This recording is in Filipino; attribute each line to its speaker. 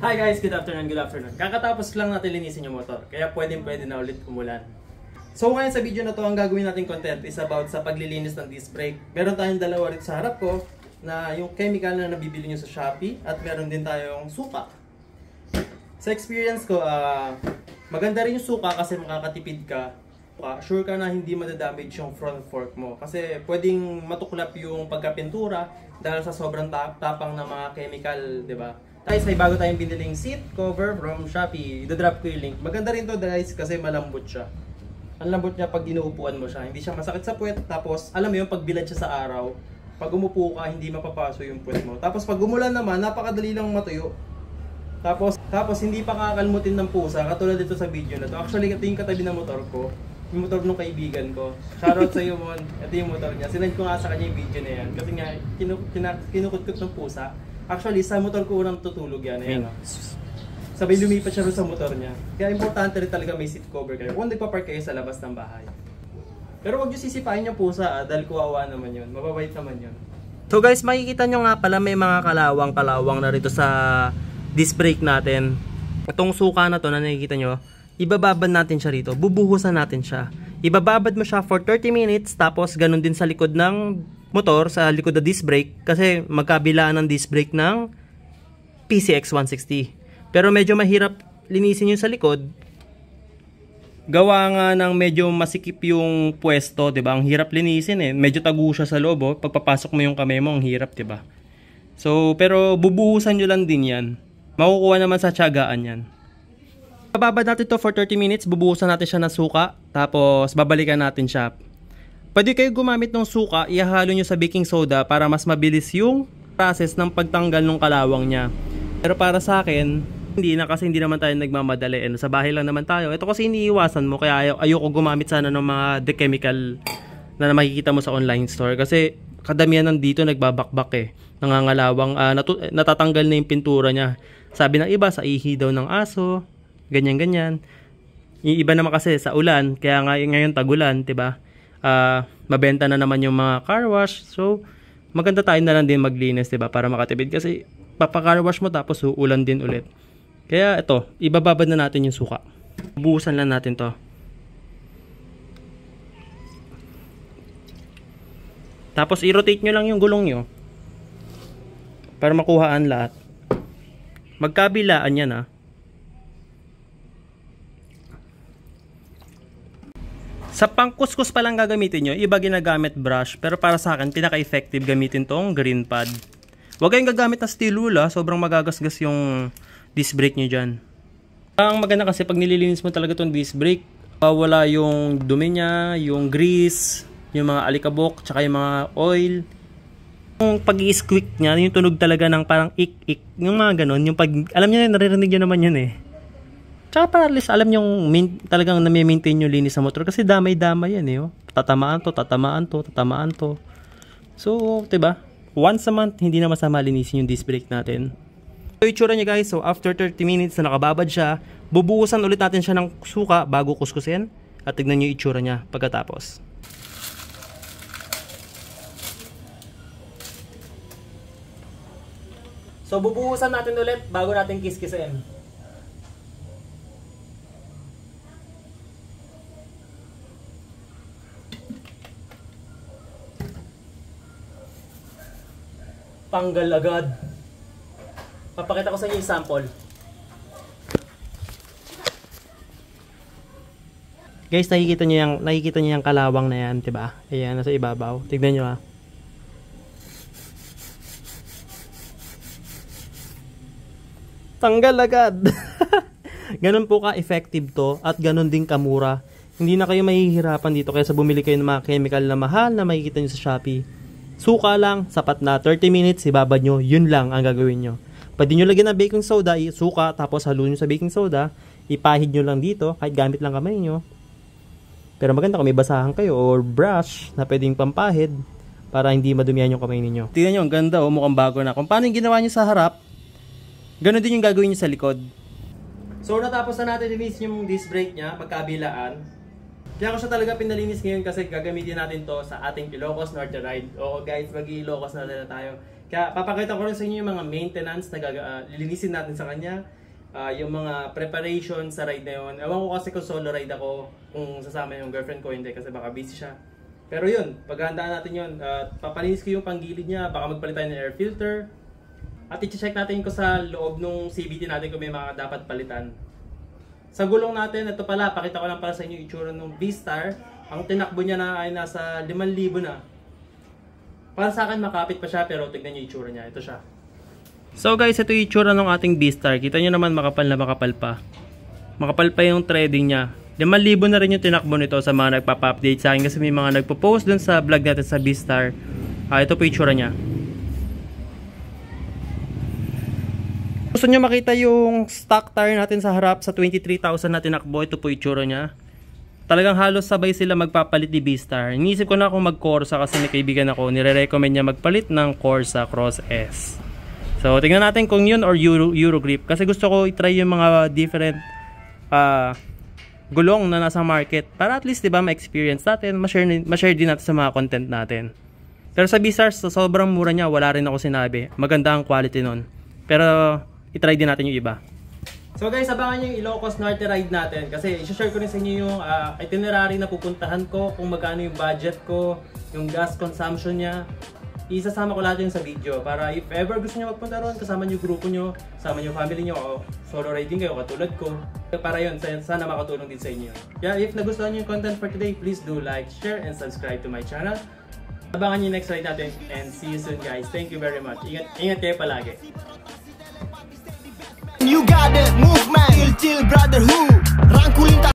Speaker 1: Hi guys, good afternoon, good afternoon. Kakatapos lang natin linisin yung motor, kaya pwede na ulit umulan. So ngayon sa video na to, ang gagawin natin content is about sa paglilinis ng disc brake. Meron tayong dalawa rin sa harap ko, na yung chemical na nabibili nyo sa Shopee, at meron din tayong suka. Sa experience ko, maganda rin yung suka kasi makakatipid ka. Sure ka na hindi madadamage yung front fork mo. Kasi pwedeng matuklap yung pagkapintura dahil sa sobrang tapang ng mga chemical, di ba? Guys, may bago tayong biniling seat cover from Shopee. I-drop ko yung link. Maganda rin to guys kasi malambot siya. Ang lambot niya pag inuupuan mo siya. Hindi siya masakit sa puwet. Tapos, alam mo yung pag bilad siya sa araw, pag umupo ka, hindi mapapaso yung puwet mo. Tapos pag umulan naman, napakadali lang matuyo. Tapos hindi pa kakalmutin ng pusa, katulad dito sa video na to. Actually, ito yung katabi ng motor ko. Yung motor ng kaibigan ko. Shoutout sa iyo, Mon. Ito yung motor niya. Sinend ko nga sa kanya yung video na yan. Kasi nga, kinukutkot ng pusa. Actually, sa motor ko unang tutulog yan. Ayan, sabay lumipat siya rin sa motor niya. Kaya importante rin talaga may seat cover kayo kung nagpa-park kayo sa labas ng bahay. Pero wag nyo sisipain yung pusa, dahil kuwawa naman yun. Mababait naman yun. So guys, makikita nyo nga pala may mga kalawang na rito sa disc brake natin. Itong suka na to na nakikita nyo, ibababad natin siya rito, bubuhusan natin siya. Ibababad mo siya for 30 minutes, tapos ganun din sa likod ng motor, sa likod ng disc brake, kasi magkabilaan ng disc brake ng PCX 160. Pero medyo mahirap linisin yung sa likod. Gawa nga ng medyo masikip yung pwesto, 'di ba? Ang hirap linisin eh. Medyo tagu siya sa loob, oh. Pagpapasok mo yung kamay mo, ang hirap, 'di ba? So, pero bubuhusan nyo lang din 'yan. Makukuha naman sa tiyagaan 'yan. Bababad natin to for 30 minutes, bubuhusan natin siya ng suka, tapos babalikan natin siya. Pwede kayo gumamit ng suka, ihalo nyo sa baking soda para mas mabilis yung process ng pagtanggal ng kalawang niya. Pero para sa akin, hindi na, kasi hindi naman tayo nagmamadali. Sa bahay lang naman tayo. Ito kasi iniiwasan mo, kaya ayoko gumamit sana ng mga de-chemical na makikita mo sa online store. Kasi kadamihan nandito nagbabakbak eh. Nangangalawang, natatanggal na yung pintura niya. Sabi ng iba, sa ihi daw ng aso, ganyan-ganyan. Yung iba naman kasi sa ulan, kaya ngayon tagulan, diba? Mabenta na naman yung mga car wash. So, maganda tayo na lang din maglinis, diba? Para makatipid. Kasi, papacar wash mo tapos uulan din ulit. Kaya ito, ibababad na natin yung suka. Buhusan lang natin to. Tapos, i-rotate nyo lang yung gulong nyo. Para makuhaan lahat. Magkabilaan yan, ha. Sa pangkuskus pa lang gagamitin nyo, iba ginagamit brush. Pero para sa akin, pinaka-effective gamitin tong green pad. Huwag kayong gagamit ng steel wool, sobrang magagasgas yung disc brake nyo dyan. Ang maganda kasi pag nililinis mo talaga tong disc brake, wala yung dumi niya, yung grease, yung mga alikabok, tsaka yung mga oil. Yung pag-i-squeak niya, yung tunog talaga ng parang ik-ik, yung mga ganon, yung pag, alam niyo na, naririnig nyo naman yun eh. Tsaka para at least alam nyo talagang na-maintain yung linis sa motor. Kasi damay-damay yan eh. Oh. Tatamaan to. So, diba? Once a month, hindi na masama linisin yung disc brake natin. So, itsura niya guys. So, after 30 minutes na nakababad siya, bubuhusan ulit natin siya ng suka bago kuskusin. At tignan nyo yung itsura niya pagkatapos. So, bubuhusan natin ulit bago natin kiskisin. Tanggal agad. Papakita ko sa inyo yung sample. Guys, nakikita niyo yung kalawang na yan, 'di ba? Ayan, nasa ibabaw. Tignan niyo ha. Tanggal agad. Ganun po ka-effective to at ganun din kamura. Hindi na kayo mahihirapan dito kaysa bumili kayo ng mga chemical na mahal na makikita niyo sa Shopee. Suka lang, sapat na. 30 minutes, ibabad nyo. Yun lang ang gagawin nyo. Pwede nyo lagyan ng baking soda, suka, tapos haluin nyo sa baking soda. Ipahid nyo lang dito, kahit gamit lang kamay nyo. Pero maganda kung may basahan kayo or brush na pwedeng pampahid para hindi madumihan yung kamay ninyo. Tingnan nyo, ang ganda, mukhang bago na. Kung paano yung ginawa nyo sa harap, ganun din yung gagawin nyo sa likod. So, natapos na natin i-miss yung disc brake nya, magkabilaan. Kaya ko siya talaga pinalinis ngayon kasi gagamitin natin to sa ating Ilocos Norte ride. Oo guys, mag-i-Ilocos na tayo. Kaya papakita ko rin sa inyo yung mga maintenance na lilinisin natin sa kanya. Yung mga preparation sa ride na yun. Ewan ko kasi kung solo ride ako, kung sasama yung girlfriend ko, hindi kasi baka busy siya. Pero yun, paghandaan natin yun. Papalinis ko yung panggilid niya, baka magpalit tayo ng air filter. At i-check natin ko sa loob ng CVT natin kung may mga dapat palitan. Sa gulong natin, ito pala, pakita ko lang para sa inyo yung itsura ng V-Star. Ang tinakbo niya na ay nasa 5,000 na. Para sa akin, makapit pa siya, pero tignan niyo yung itsura niya. Ito siya. So guys, ito yung itsura ng ating V-Star. Kita niyo naman, makapal na makapal pa. Makapal pa yung threading niya. 5,000 na rin yung tinakbo nito sa mga nagpapa-update sa akin kasi may mga nagpo-post dun sa vlog natin sa V-Star. Ito po yung itsura niya. Gusto nyo makita yung stock tire natin sa harap sa 23,000 na tinakbo, ito po yung itsura niya. Talagang halos sabay sila magpapalit ni V-Star. Iniisip ko na kung mag-Corsa kasi may kaibigan ako, nire-recommend niya magpalit ng Corsa Cross S. So tingnan natin kung yun or Euro grip kasi gusto ko i-try yung mga different gulong na nasa market para at least 'di ba ma-experience natin, ma-share din natin sa mga content natin. Pero sa V-Star, sa sobrang mura niya, wala rin ako sinabi. Maganda ang quality nun. Pero i-try din natin yung iba. So guys, abangan nyo yung Ilocos Norte ride natin kasi i-share ko rin sa inyo yung itinerary na pupuntahan ko, kung magkano yung budget ko, yung gas consumption niya. Isasama ko lahat yun sa video para if ever gusto nyo magpunta ron, kasama nyo yung grupo nyo, kasama nyo yung family nyo, o solo riding kayo katulad ko. Para yun, sana makatulong din sa inyo. Kaya if nagustuhan nyo yung content for today, please do like, share, and subscribe to my channel. Abangan nyo yung next ride natin and see you soon guys. Thank you very much. Ingat kayo palagi.
Speaker 2: You got that